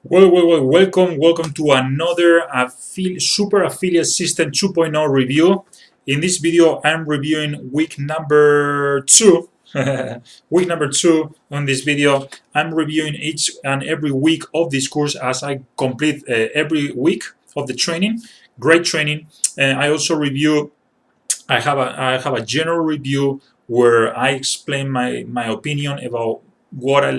Welcome to another Super Affiliate System 2.0 review. In this video, I'm reviewing week number two. Week number two on this video. I'm reviewing each and every week of this course as I complete every week of the training. Great training. I also review. I have a general review where I explain my opinion about what I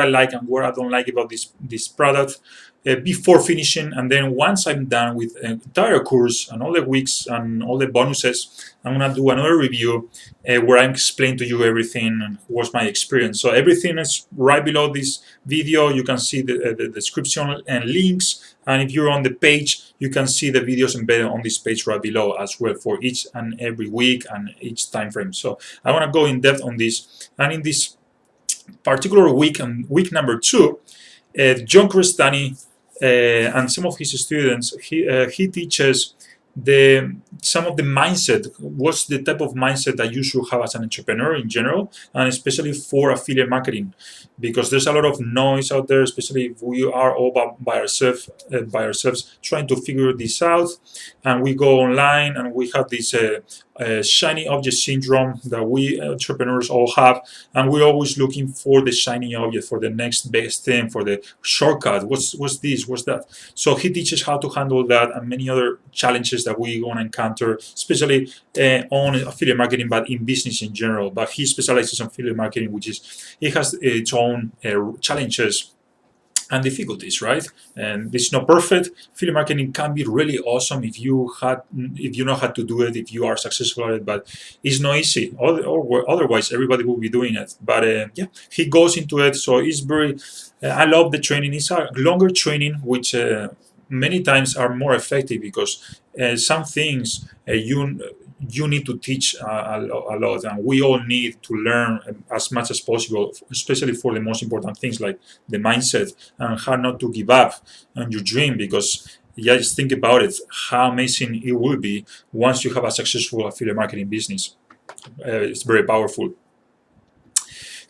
like and what I don't like about this product before finishing. And then once I'm done with the entire course and all the weeks and all the bonuses, I'm gonna do another review where I explain to you everything and what's my experience. So everything is right below this video. You can see the description and links. And if you're on the page, you can see the videos embedded on this page right below as well for each and every week and each time frame. So I want to go in depth on this. And in this particular week, and week number two, John Crestani and some of his students, he teaches some of the mindset. What's the type of mindset that you should have as an entrepreneur in general, and especially for affiliate marketing, because there's a lot of noise out there, especially if we are all by ourselves trying to figure this out, and we go online and we have this shiny object syndrome that we entrepreneurs all have, and we're always looking for the shiny object, for the next best thing, for the shortcut. What's this? What's that? So he teaches how to handle that and many other challenges that we're going to encounter, especially on affiliate marketing, but in business in general. But he specializes in affiliate marketing, which is it has its own challenges and difficulties, right? And it's not perfect. Affiliate marketing can be really awesome if you know how to do it, if you are successful at it, but it's not easy. Otherwise, everybody will be doing it. But yeah, he goes into it, so it's very. I love the training. It's a longer training, which many times are more effective because some things you need to teach a lot, and we all need to learn as much as possible, especially for the most important things like the mindset and how not to give up on your dream. Because yeah, just think about it, how amazing it will be once you have a successful affiliate marketing business. It's very powerful.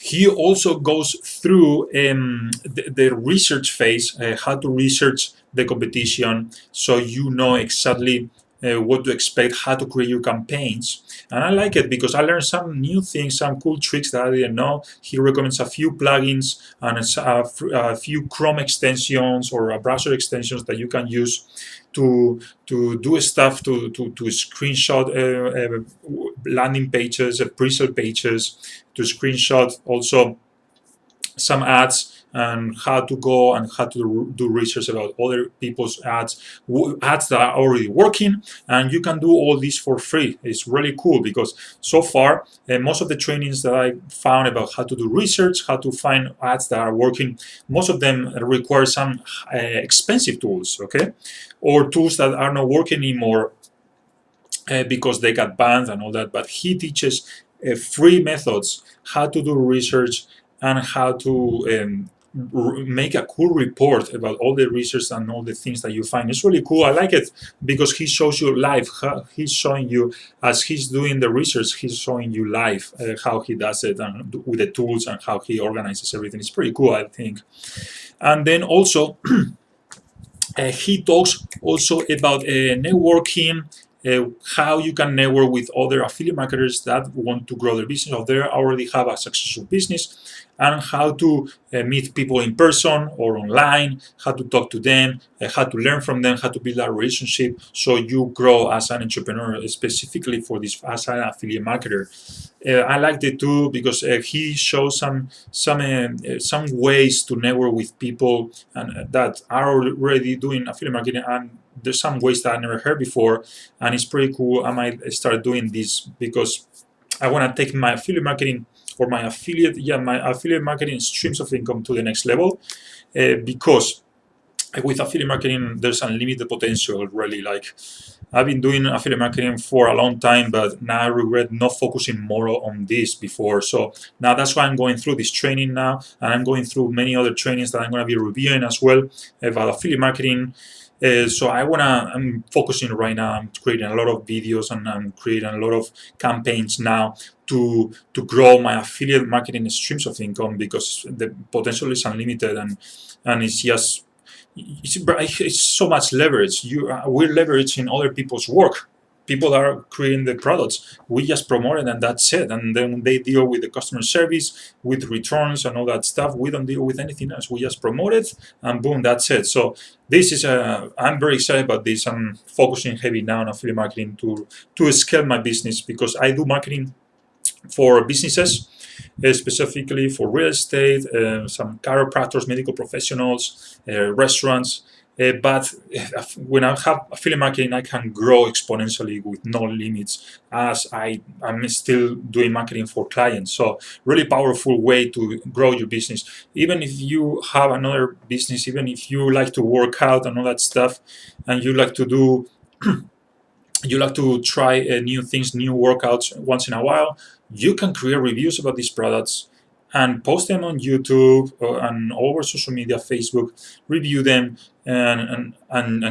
He also goes through the research phase, how to research the competition, so you know exactly what to expect, how to create your campaigns. And I like it because I learned some new things, some cool tricks that I didn't know. He recommends a few plugins and a few Chrome extensions or browser extensions that you can use to do stuff, to screenshot landing pages, pre-sale pages, to screenshot also some ads, and how to go and how to do research about other people's ads that are already working. And you can do all this for free. It's really cool because so far most of the trainings that I found about how to do research, how to find ads that are working, most of them require some expensive tools, okay, or tools that are not working anymore because they got banned and all that. But he teaches free methods how to do research and how to make a cool report about all the research and all the things that you find. It's really cool. I like it because he shows you live. He's showing you as he's doing the research. He's showing you live how he does it and with the tools and how he organizes everything. It's pretty cool, I think. And then also he talks also about networking, how you can network with other affiliate marketers that want to grow their business or they already have a successful business, and how to meet people in person or online, how to talk to them, how to learn from them, how to build a relationship so you grow as an entrepreneur, specifically for this as an affiliate marketer. I liked it too because he shows some ways to network with people and that are already doing affiliate marketing, and there's some ways that I never heard before, and it's pretty cool. I might start doing this because I want to take my affiliate marketing or my affiliate marketing streams of income to the next level, because with affiliate marketing there's unlimited potential. Really, like I've been doing affiliate marketing for a long time, but now I regret not focusing more on this before. So now that's why I'm going through this training now, and I'm going through many other trainings that I'm going to be reviewing as well about affiliate marketing. So I'm focusing right now. I'm creating a lot of videos and I'm creating a lot of campaigns now to grow my affiliate marketing streams of income, because the potential is unlimited, and it's just it's so much leverage. We're leveraging other people's work. People are creating the products. We just promote it and that's it. And then they deal with the customer service, with returns and all that stuff. We don't deal with anything else. We just promote it and boom, that's it. So this is I'm very excited about this. I'm focusing heavy now on affiliate marketing to scale my business because I do marketing for businesses, specifically for real estate, some chiropractors, medical professionals, restaurants. But when I have affiliate marketing, I can grow exponentially with no limits as I'm still doing marketing for clients. So really powerful way to grow your business. Even if you have another business, even if you like to work out and all that stuff, and you like to do you like to try new things, new workouts once in a while, you can create reviews about these products and post them on YouTube and over social media, Facebook, review them and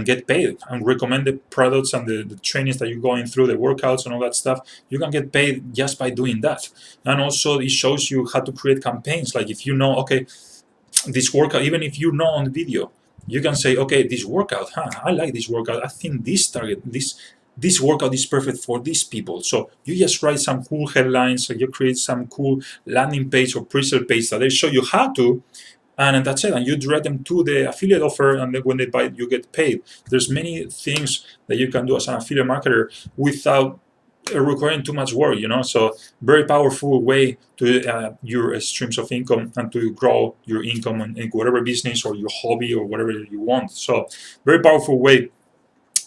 get paid and recommend the products and the trainings that you're going through, the workouts and all that stuff. You can get paid just by doing that. And also it shows you how to create campaigns. Like if you know, okay, this workout, even if you know on the video, you can say, okay, this workout, I like this workout. I think this workout is perfect for these people. So you just write some cool headlines, or you create some cool landing page or pre-sale page that they show you how to, and that's it. And you direct them to the affiliate offer, and then when they buy it, you get paid. There's many things that you can do as an affiliate marketer without requiring too much work, So very powerful way to your streams of income and to grow your income in whatever business or your hobby or whatever you want. So very powerful way.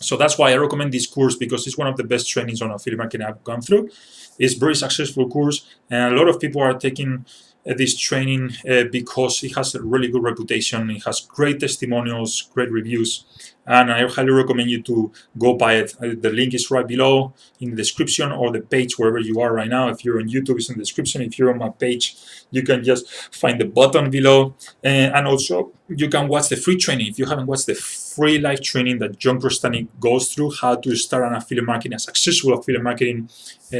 So that's why I recommend this course, because it's one of the best trainings on affiliate marketing I've gone through. It's a very successful course, and a lot of people are taking this training because it has a really good reputation. It has great testimonials, great reviews, and I highly recommend you to go buy it. The link is right below in the description, or the page wherever you are right now. If you're on YouTube, it's in the description. If you're on my page, you can just find the button below, and also you can watch the free training. If you haven't watched the free live training that John Crostani goes through, how to start an affiliate marketing, a successful affiliate marketing,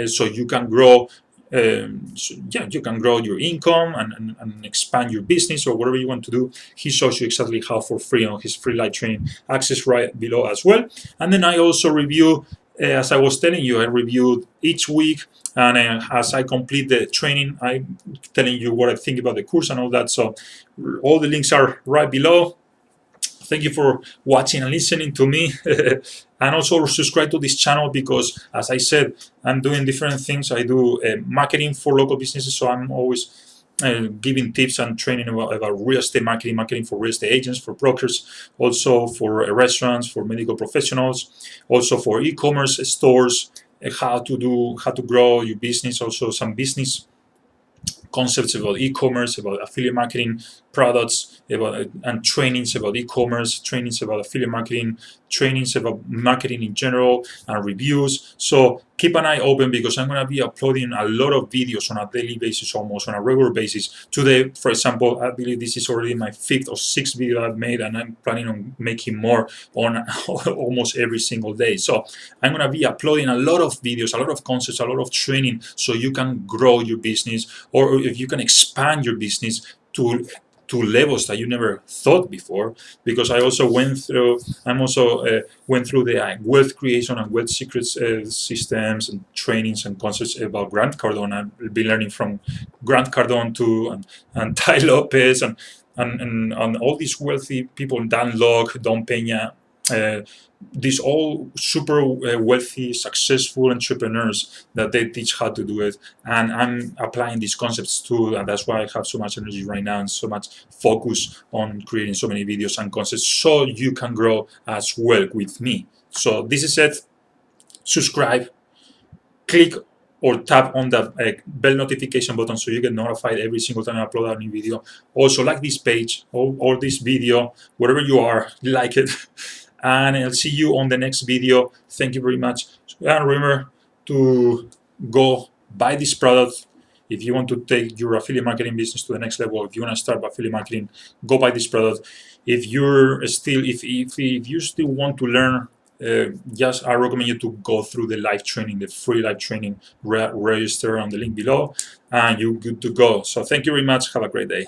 so you can grow. You can grow your income and expand your business or whatever you want to do. He shows you exactly how for free on his free live training. Access right below as well. And then I also review, as I was telling you, I review each week. And as I complete the training, I'm telling you what I think about the course and all that. So all the links are right below. Thank you for watching and listening to me. And also subscribe to this channel because, as I said, I'm doing different things. I do marketing for local businesses, so I'm always giving tips and training about real estate marketing, marketing for real estate agents, for brokers, also for restaurants, for medical professionals, also for e-commerce stores, how to grow your business, also some business concepts about e-commerce, about affiliate marketing products, and trainings about e-commerce, trainings about affiliate marketing, trainings about marketing in general, and reviews. So keep an eye open because I'm going to be uploading a lot of videos on a daily basis, almost on a regular basis. Today, for example, I believe this is already my 5th or 6th video I've made, and I'm planning on making more on almost every single day. So I'm going to be uploading a lot of videos, a lot of concepts, a lot of training, so you can grow your business, or if you can expand your business to levels that you never thought before. Because I also went through the wealth creation and wealth secrets systems and trainings and concepts about Grant Cardone. I've been learning from Grant Cardone too, and Ty Lopez and all these wealthy people, Dan Locke, Don Peña, these all super wealthy, successful entrepreneurs that they teach how to do it. And I'm applying these concepts too, and that's why I have so much energy right now and so much focus on creating so many videos and concepts so you can grow as well with me. So this is it. Subscribe, click or tap on the bell notification button so you get notified every single time I upload a new video. Also like this page or this video, wherever you are, like it. And I'll see you on the next video. Thank you very much. And remember to go buy this product. If you want to take your affiliate marketing business to the next level, if you want to start affiliate marketing, go buy this product. If you still want to learn, just I recommend you to go through the live training, the free live training. Register on the link below, and you're good to go. So thank you very much. Have a great day.